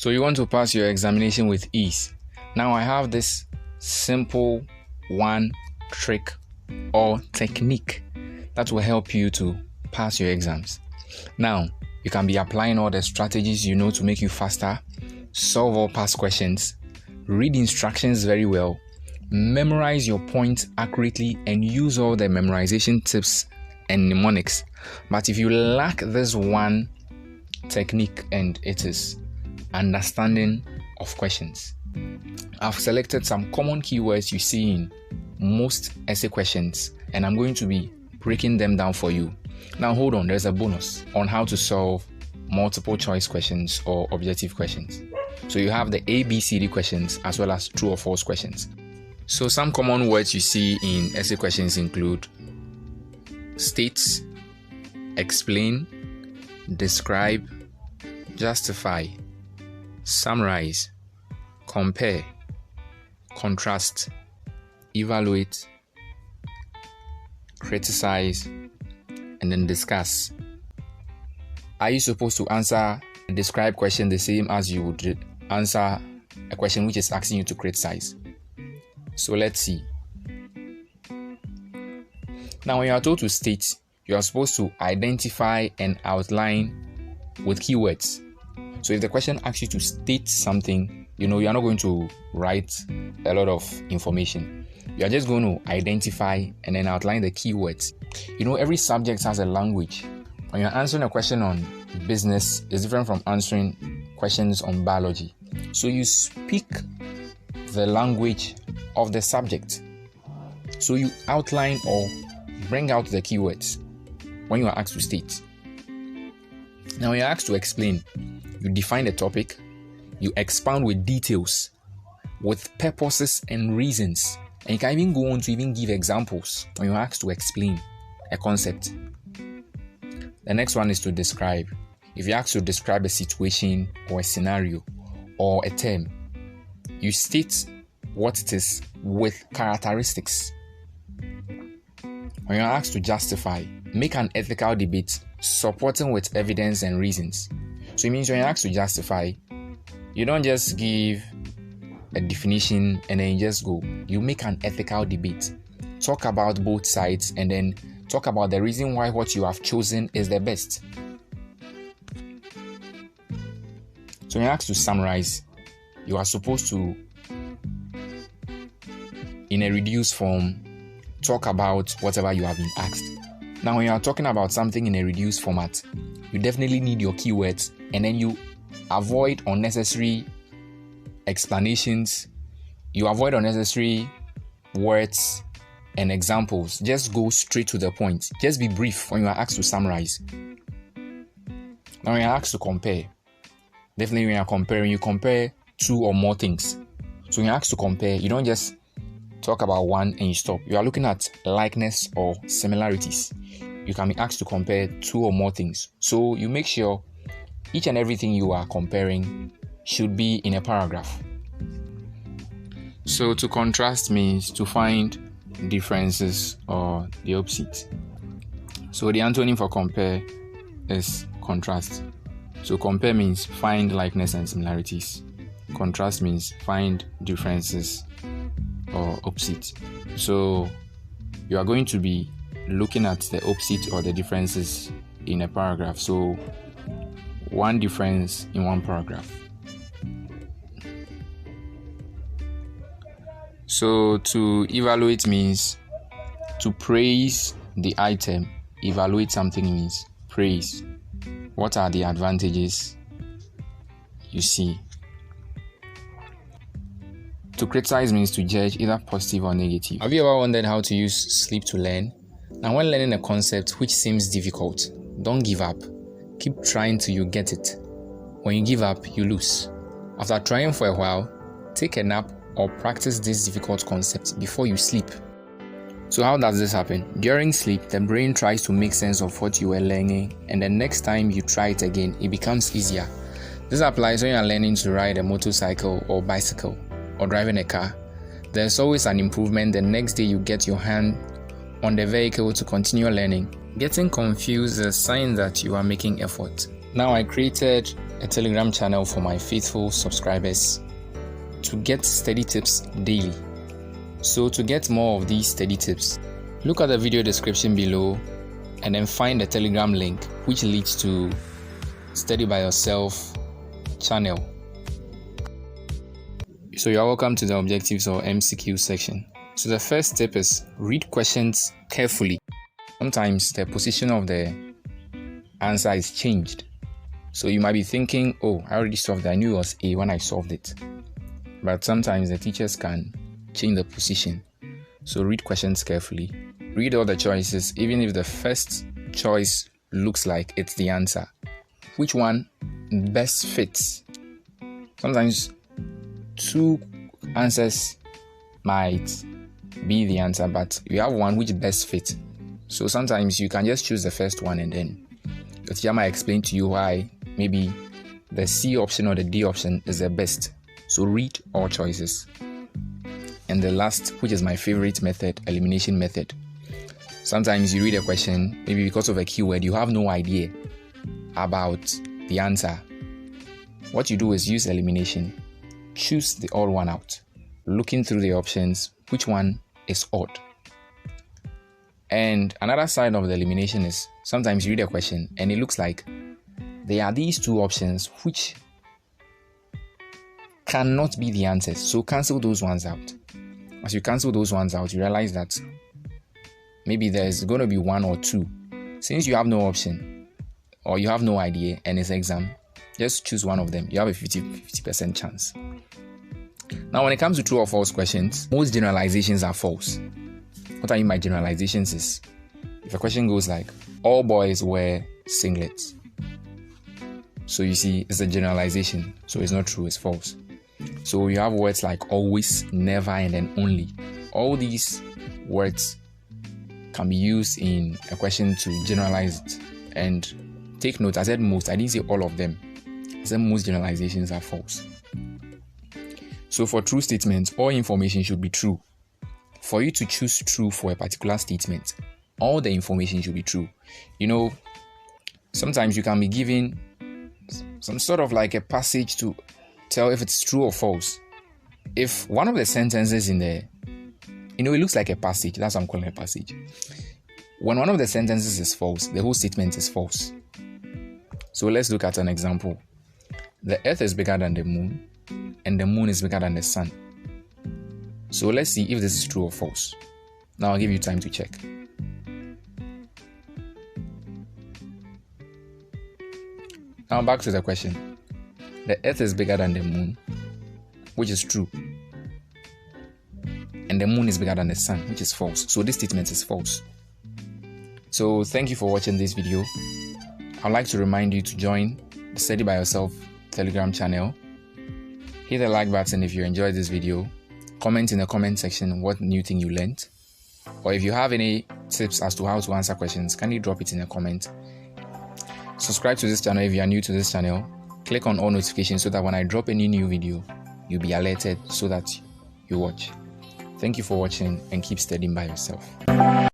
So you want to pass your examination with ease. Now I have this simple one trick or technique that will help you to pass your exams. Now, you can be applying all the strategies you know to make you faster, solve all past questions, read instructions very well, memorize your points accurately, and use all the memorization tips and mnemonics. But if you lack this one technique, and it is understanding of questions, I've selected some common keywords you see in most essay questions, and I'm going to be breaking them down for you. Now hold on, there's a bonus on how to solve multiple choice questions or objective questions. So you have the ABCD questions as well as true or false questions. So some common words you see in essay questions include state, explain, describe, justify, summarize, compare, contrast, evaluate, criticize, and then discuss. Are you supposed to answer a describe question the same as you would answer a question which is asking you to criticize? So let's see. Now when you are told to state, you are supposed to identify and outline with keywords. So if the question asks you to state something, you are not going to write a lot of information. You are just going to identify and then outline the keywords. Every subject has a language. When you're answering a question on business, it's different from answering questions on biology. So you speak the language of the subject. So you outline or bring out the keywords when you are asked to state. Now when you're asked to explain, you define the topic, you expound with details, with purposes and reasons. And you can even go on to even give examples when you're asked to explain a concept. The next one is to describe. If you're asked to describe a situation or a scenario or a term, you state what it is with characteristics. When you're asked to justify, make an ethical debate supporting with evidence and reasons. So it means when you're asked to justify, you don't just give a definition and then you just go. You make an ethical debate. Talk about both sides and then talk about the reason why what you have chosen is the best. So when you're asked to summarize, you are supposed to, in a reduced form, talk about whatever you have been asked. Now when you are talking about something in a reduced format, you definitely need your keywords, and then you avoid unnecessary explanations, you avoid unnecessary words and examples. Just go straight to the point. Just be brief when you are asked to summarize. Now when you are asked to compare, definitely when you are comparing, you compare two or more things. So when you are asked to compare, you don't just talk about one and you stop. You are looking at likeness or similarities. You can be asked to compare two or more things. So you make sure each and everything you are comparing should be in a paragraph. So to contrast means to find differences or the opposite. So the antonym for compare is contrast. So compare means find likeness and similarities. Contrast means find differences or opposite. So you are going to be looking at the opposite or the differences in a paragraph. So one difference in one paragraph. So to evaluate means to praise the item. Evaluate something means praise. What are the advantages you see? To criticize means to judge, either positive or negative. Have you ever wondered how to use sleep to learn? Now when learning a concept which seems difficult, don't give up. Keep trying till you get it. When you give up, you lose. After trying for a while, take a nap or practice this difficult concept before you sleep. So how does this happen? During sleep, the brain tries to make sense of what you were learning, and the next time you try it again, it becomes easier. This applies when you are learning to ride a motorcycle or bicycle or driving a car. There's always an improvement the next day you get your hand on the vehicle to continue learning. Getting confused is a sign that you are making effort. Now I created a Telegram channel for my faithful subscribers to get study tips daily. So to get more of these study tips, look at the video description below and then find the Telegram link which leads to Study by Yourself channel. So you are welcome to the objectives or MCQ section. So the first tip is read questions carefully. Sometimes the position of the answer is changed. So you might be thinking, oh, I already solved it. I knew it was A when I solved it. But sometimes the teachers can change the position. So read questions carefully. Read all the choices, even if the first choice looks like it's the answer. Which one best fits? Sometimes two answers might be the answer, but you have one which best fits. So sometimes you can just choose the first one and then the teacher might explain to you why maybe the C option or the D option is the best. So read all choices. And the last, which is my favorite method, elimination method. Sometimes you read a question, maybe because of a keyword, you have no idea about the answer. What you do is use elimination. Choose the odd one out. Looking through the options, which one is odd? And another side of the elimination is sometimes you read a question and it looks like there are these two options which cannot be the answers. So cancel those ones out. As you cancel those ones out, you realize that maybe there's going to be one or two. Since you have no option or you have no idea and it's exam, just choose one of them. You have a 50% chance. Now, when it comes to true or false questions, most generalizations are false. What I mean by generalizations is, if a question goes like, all boys wear singlets. So you see, it's a generalization. So it's not true, it's false. So you have words like always, never, and then only. All these words can be used in a question to generalize it. And take note, I said most, I didn't say all of them. I said most generalizations are false. So for true statements, all information should be true. For you to choose true for a particular statement, all the information should be true. You know, sometimes you can be given some sort of like a passage to tell if it's true or false. If one of the sentences in there, it looks like a passage. That's what I'm calling a passage. When one of the sentences is false, the whole statement is false. So let's look at an example. The earth is bigger than the moon, and the moon is bigger than the sun. So let's see if this is true or false. Now I'll give you time to check. Now back to the question. The earth is bigger than the moon, which is true. And the moon is bigger than the sun, which is false. So this statement is false. So thank you for watching this video. I'd like to remind you to join the Study by Yourself Telegram channel. Hit the like button if you enjoyed this video. Comment in the comment section what new thing you learned. Or if you have any tips as to how to answer questions, kindly drop it in a comment. Subscribe to this channel if you are new to this channel. Click on all notifications so that when I drop any new video, you'll be alerted so that you watch. Thank you for watching and keep studying by yourself.